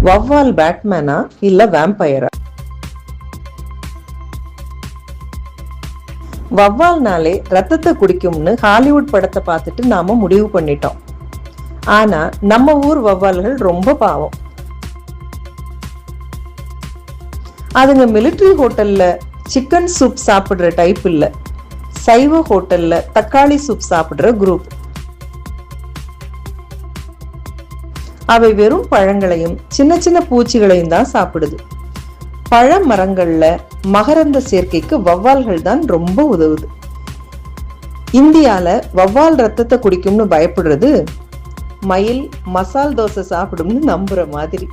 வவ்வால் பேட்மேனா இல்ல வேம்பயரா? வவ்வால்னாலே ரத்தத்தை குடிக்கும்னு ஹாலிவுட் படத்தை பார்த்துட்டு நாம முடிவு பண்ணிட்டோம். ஆனா நம்ம ஊர் வவ்வால்கள் ரொம்ப பாவம். அதுங்க மிலிட்டரி ஹோட்டல்ல சிக்கன் சூப் சாப்பிடுற டைப் இல்ல, சைவ ஹோட்டல்ல தக்காளி சூப் சாப்பிடுற குரூப். அவை வெறும் பழங்களையும் சின்ன சின்ன பூச்சிகளையும் தான் சாப்பிடுது. பழ மரங்கள்ல மகரந்த சேர்க்கைக்கு வவ்வால்கள் தான் ரொம்ப உதவுது. இந்தியால வவ்வால் ரத்தத்தை குடிக்கும்னு பயப்படுறது மயில் மசால் தோசை சாப்பிடும்னு நம்புற மாதிரி.